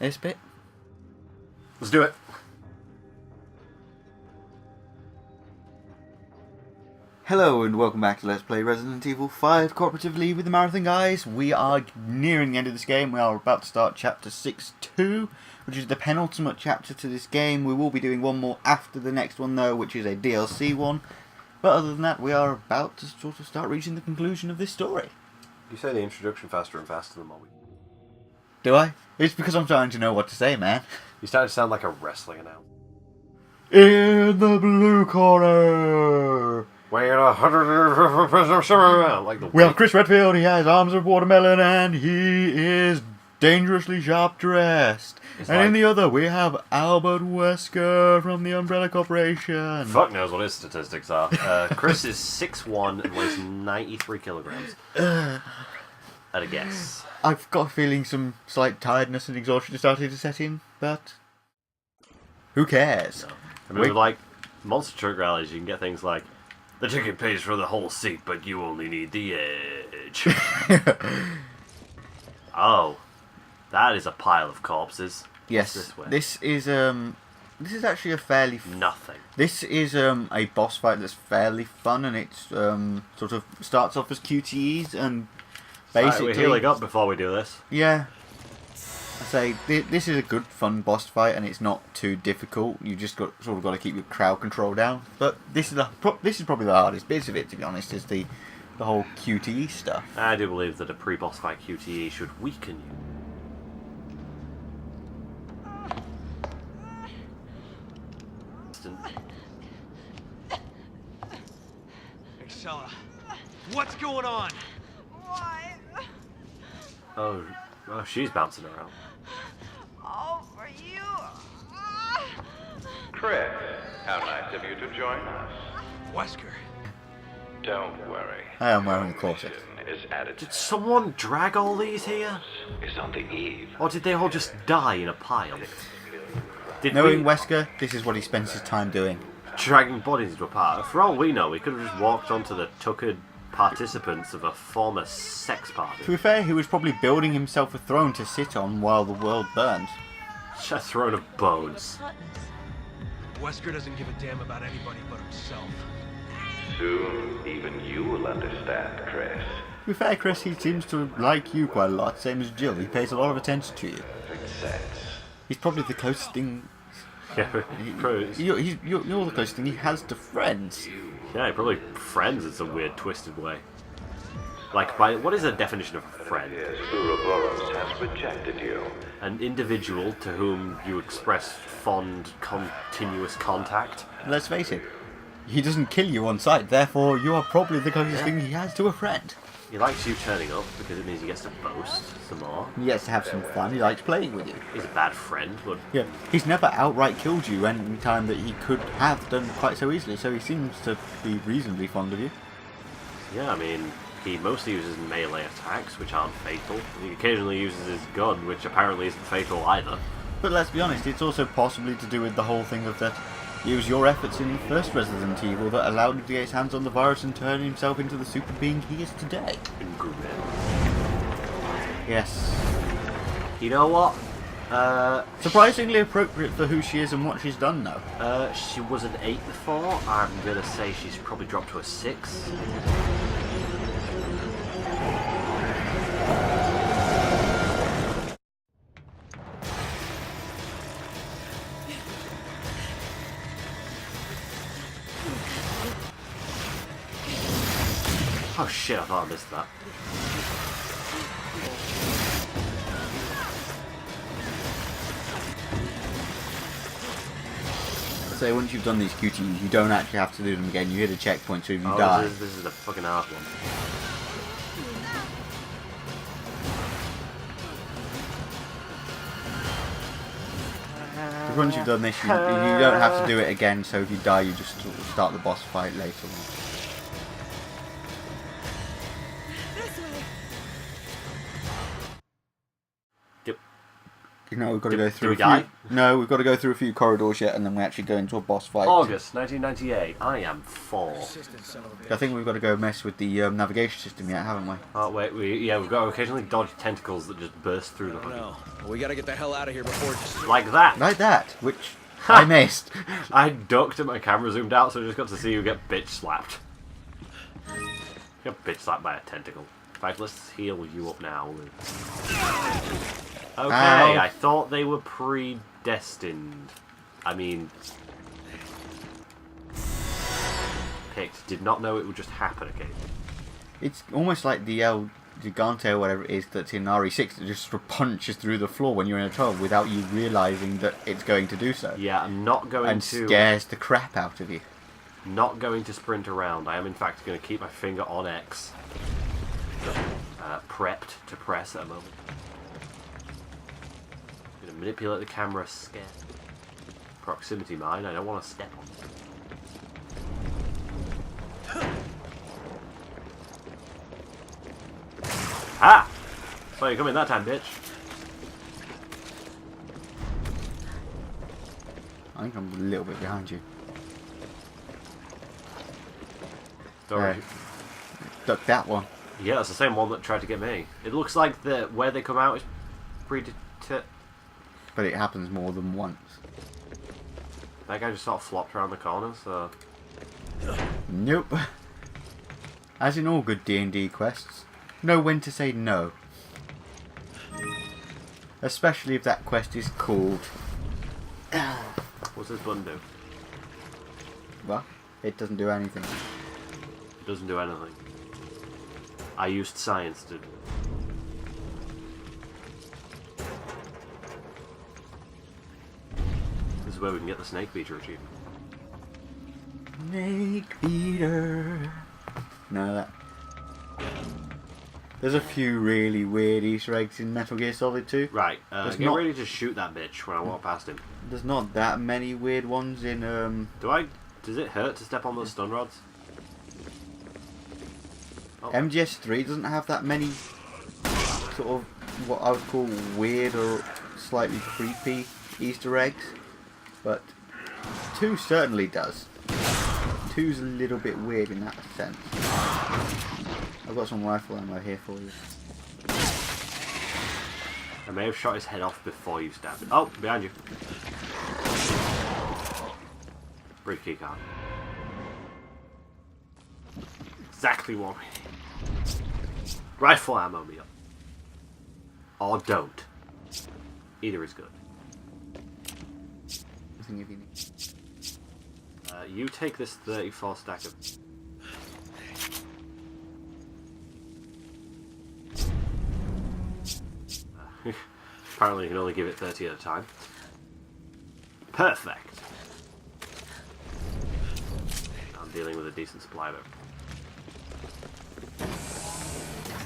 this bit. Let's do it. Hello and welcome back to Let's Play Resident Evil 5 cooperatively with the Marathon guys. We are nearing the end of this game. We are about to start chapter 6-2, which is the penultimate chapter to this game. We will be doing one more after the next one though, which is a DLC one. But other than that, we are about to sort of start reaching the conclusion of this story. You say the introduction faster and faster than what we... Do I? It's because I'm trying to know what to say, man. You started to sound like a wrestling announcer. In the blue corner! Like the We have Chris Redfield, he has arms of watermelon, and he is dangerously sharp dressed. And in the other, we have Albert Wesker from the Umbrella Corporation. Fuck knows what his statistics are. Chris is 6'1" and weighs 93 kilograms. At a guess. I've got a feeling some slight tiredness and exhaustion started to set in, but who cares? I mean, with like monster truck rallies, you can get things like, the ticket pays for the whole seat, but you only need the edge. Oh, that is a pile of corpses. Yes, this is actually a fairly nothing. This is a boss fight that's fairly fun, and it's sort of starts off as QTEs and basically we're healing up before we do this. Yeah. I say this is a good fun boss fight, and it's not too difficult. You just got to keep your crowd control down. But this is probably the hardest bit of it, to be honest, is the whole QTE stuff. I do believe that a pre-boss fight QTE should weaken you. Excella, what's going on? Why? Oh, she's bouncing around. All for you. Chris, how nice of you to join us. Wesker. Don't worry. I am wearing a corset. Is added Did someone drag all these here? is on the eve. Or did they all just die in a pile? Did Knowing we Wesker, this is what he spends his time doing. dragging bodies into a pile? For all we know, we could have just walked onto the tuckered participants of a former sex party. To be fair, he was probably building himself a throne to sit on while the world burned. A throne of bones. Wesker doesn't give a damn about anybody but himself. Soon, even you will understand, Chris. To be fair, Chris, he seems to like you quite a lot, same as Jill. He pays a lot of attention to you. Perfect sense. He's probably the closest thing... Yeah, You're the closest thing he has to friends. yeah, probably friends in some weird, twisted way. Like, by what is the definition of a friend? Yes, Ouroboros has rejected you. An individual to whom you express fond, continuous contact. Let's face it, he doesn't kill you on sight, therefore you are probably the closest thing he has to a friend. He likes you turning up because it means he gets to boast some more. He gets to have some fun, he likes playing with you. He's a bad friend, but Yeah, he's never outright killed you any time that he could have done quite so easily, so he seems to be reasonably fond of you. yeah, I mean, he mostly uses melee attacks, which aren't fatal. He occasionally uses his gun, which apparently isn't fatal either. But let's be honest, it's also possibly to do with the whole thing of that it was your efforts in the first Resident Evil that allowed him to get his hands on the virus and turn himself into the super being he is today. Ingrid. Yes. You know what? Surprisingly appropriate for who she is and what she's done though. She was an 8 before. I'm gonna say she's probably dropped to a 6. Oh shit, I thought I missed that. So once you've done these QTs, you don't actually have to do them again. You hit a checkpoint, so if you Oh, die... this is the fucking hard one. Because once you've done this, you don't have to do it again, so if you die, you just sort of start the boss fight later on. This way. Yep. No, we've got to go through we a few... die? No, we've got to go through a few corridors yet, and then we actually go into a boss fight. August 1998. I am 4. I think we've got to go mess with the navigation system yet, haven't we? Oh wait, we've got to occasionally dodge tentacles that just burst through the hood. No, we gotta get the hell out of here before. Like that. Like that, which I missed. I ducked and my camera zoomed out, so I just got to see you get bitch slapped. You got bitch slapped by a tentacle. In fact, let's heal you up now. Okay, Ow. I thought they were predestined. I mean, picked. Did not know it would just happen again. It's almost like the El Gigante or whatever it is that's in RE6 that just sort of punches through the floor when you're in a tunnel without you realising that it's going to do so. Yeah, I'm not going And to. scares the crap out of you. Not going to sprint around. I am in fact going to keep my finger on X. Prepped to press at a moment. I'm going to manipulate the camera scared. Proximity mine, I don't want to step on it. Ah! So you come in that time, bitch. I think I'm a little bit behind you. Sorry. Duck that one. Yeah, that's the same one that tried to get me. It looks like where they come out is predetermined. But it happens more than once. That guy just sort of flopped around the corner, so... Nope. As in all good D&D quests, know when to say no. Especially if that quest is called... What's this button do? Well, it doesn't do anything. It doesn't do anything. I used science to... This is where we can get the Snake Beater achievement. Snake Beater. No, that... There's a few really weird Easter eggs in Metal Gear Solid 2. Right, There's get not- ready to shoot that bitch when I walk past him. There's not that many weird ones in... Does it hurt to step on those stun rods? Oh. MGS3 doesn't have that many sort of what I would call weird or slightly creepy Easter eggs, but 2 certainly does. 2's a little bit weird in that sense. I've got some rifle ammo here for you. I may have shot his head off before you stabbed him. Oh, behind you. Brief key card. Exactly what we need. Rifle ammo me up. Or don't. Either is good. I think if you need. You take this 34 stack of... Apparently you can only give it 30 at a time. Perfect. I'm dealing with a decent supply of it.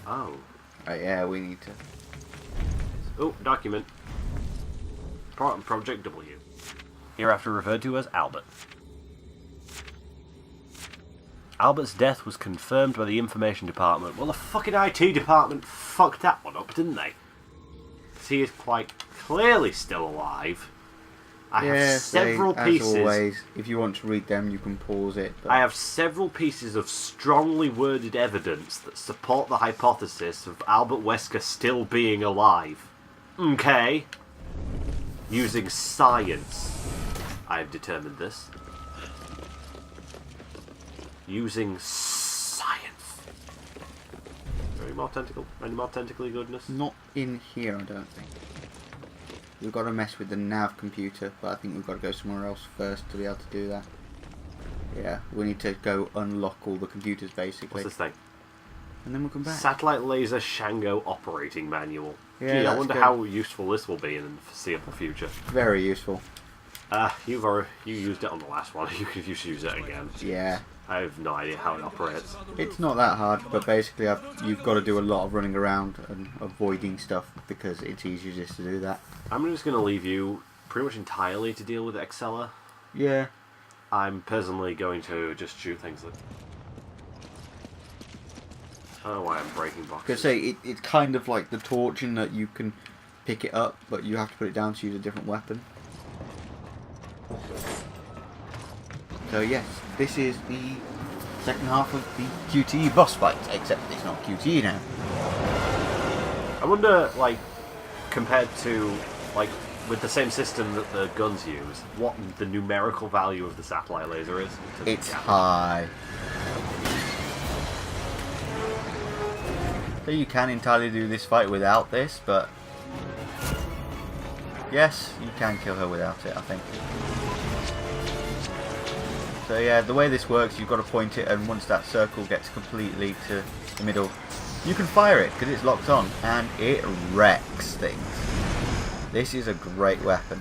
Oh. Oh yeah, we need to. Oh, document. Project W. Hereafter referred to as Albert. Albert's death was confirmed by the information department. Well, the fucking IT department fucked that one up, didn't they? 'Cause he is quite clearly still alive. I have several pieces. As always, if you want to read them, you can pause it. But I have several pieces of strongly worded evidence that support the hypothesis of Albert Wesker still being alive. Okay. Using science, I have determined this. Using science. Any more tentacle? Any more tentacly goodness? not in here, I don't think. We've got to mess with the nav computer, but I think we've got to go somewhere else first to be able to do that. Yeah, we need to go unlock all the computers basically, What's this thing? and then we'll come back. Satellite Laser Shango Operating Manual. Yeah, Gee, I that's wonder good. how useful this will be in the foreseeable future. Very useful. You used it on the last one. You could use it again. Yeah, I have no idea how it operates. it's not that hard, but basically you've got to do a lot of running around and avoiding stuff because it's easier just to do that. I'm just going to leave you pretty much entirely to deal with Excella. Yeah. I'm personally going to just shoot things that... I don't know why I'm breaking boxes. Because say it's kind of like the torch in that you can pick it up, but you have to put it down to use a different weapon. So yes, this is the second half of the QTE boss fight, except it's not QTE now. I wonder, like, compared to, like, with the same system that the guns use, what the numerical value of the satellite laser is? It's high. So you can entirely do this fight without this, but yes, you can kill her without it, I think. So yeah, the way this works, you've got to point it, and once that circle gets completely to the middle, you can fire it because it's locked on, and it wrecks things. This is a great weapon.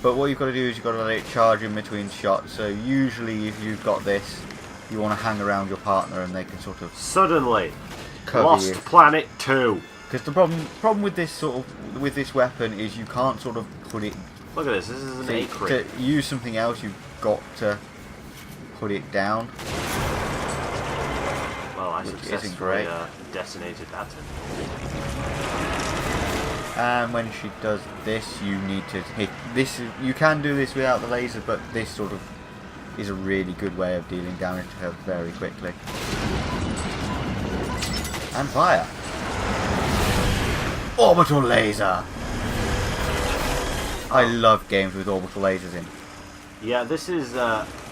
But what you've got to do is you've got to let it charge in between shots. So usually if you've got this, you want to hang around your partner and they can sort of Suddenly, cover Lost you. Planet 2. Because the problem with this with this weapon is you can't sort of put it. Look at this. This is an To acre. use something else, you've got to put it down. Well, I which isn't successfully great. detonated that. And when she does this, you need to hit this. You can do this without the laser, but this sort of is a really good way of dealing damage to her very quickly. And fire. Orbital laser. I love games with orbital lasers in. Yeah, this is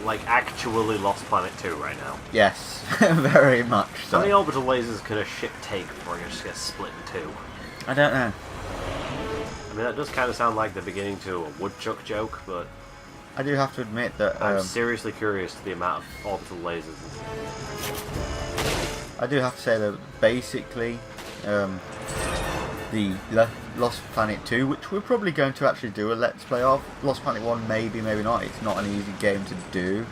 like actually Lost Planet 2 right now. Yes, very much How many so. orbital lasers can a ship take before it just gets split in two? I don't know. I mean, that does kind of sound like the beginning to a woodchuck joke, but I do have to admit that I'm seriously curious to the amount of orbital lasers. I do have to say that basically the Lost Planet 2, which we're probably going to actually do a Let's Play of. Lost Planet 1 maybe, maybe not. It's not an easy game to do.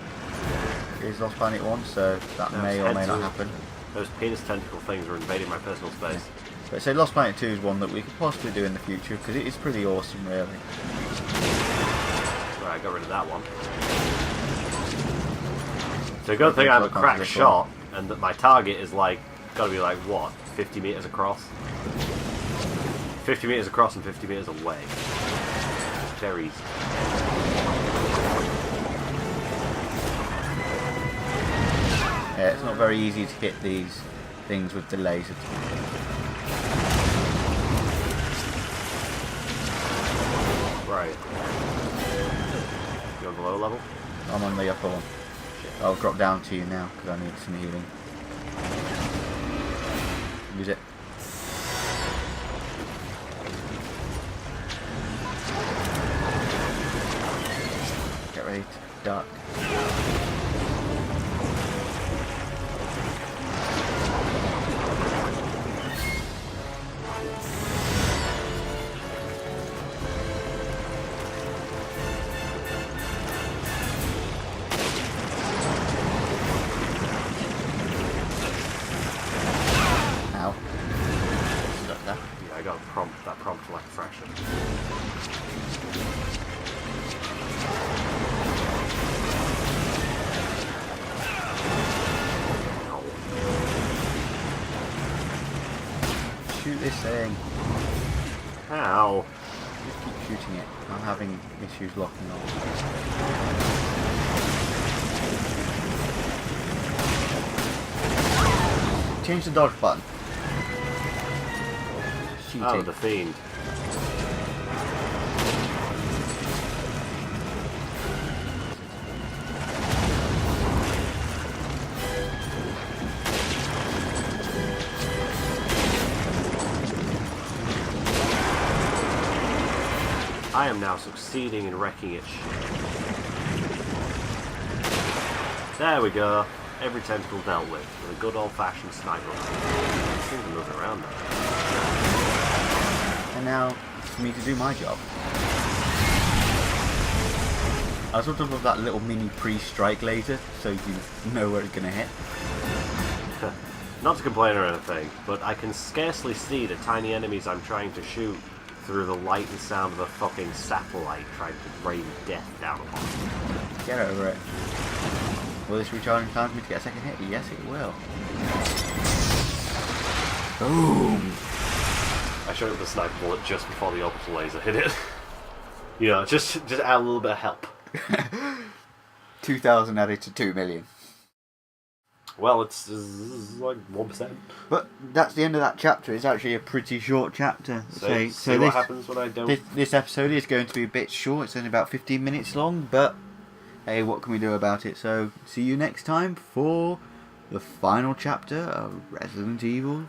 Is Lost Planet 1, so that may or may not happen. Those penis tentacle things are invading my personal space. But say Lost Planet 2 is one that we could possibly do in the future because it is pretty awesome, really. Right, I got rid of that one. So good thing I'm a crack shot, and that my target is like, gotta be like, what, 50 meters across? 50 meters across and 50 meters away. Very easy. Yeah, it's not very easy to hit these things with the laser. Right. You on the low level? I'm on the upper one. I'll drop down to you now because I need some healing. Use it. Get ready to duck. Ow. Stuck there. Yeah, I got a prompt, that prompt like a fraction. Shoot this thing. How? Just keep shooting it. I'm having issues locking on. Change the dodge button. Shooting. Oh, the fiend. I am now succeeding in wrecking its ship. There we go. Every tentacle dealt with a good old-fashioned sniper. Things are moving around now. And now it's for me to do my job. I sort of love that little mini pre-strike laser, so you know where it's going to hit. Not to complain or anything, but I can scarcely see the tiny enemies I'm trying to shoot through the light and sound of a fucking satellite trying to rain death down upon me. Get over it. Will this recharging time for me to get a second hit? Yes, it will. Boom! I shot the sniper bullet just before the orbital laser hit it. You know, just add a little bit of help. 2,000 added to 2 million. Well, it's like 1%. But that's the end of that chapter. It's actually a pretty short chapter. So So what this, happens when I don't... this episode is going to be a bit short. It's only about 15 minutes long, but hey, what can we do about it? So see you next time for the final chapter of Resident Evil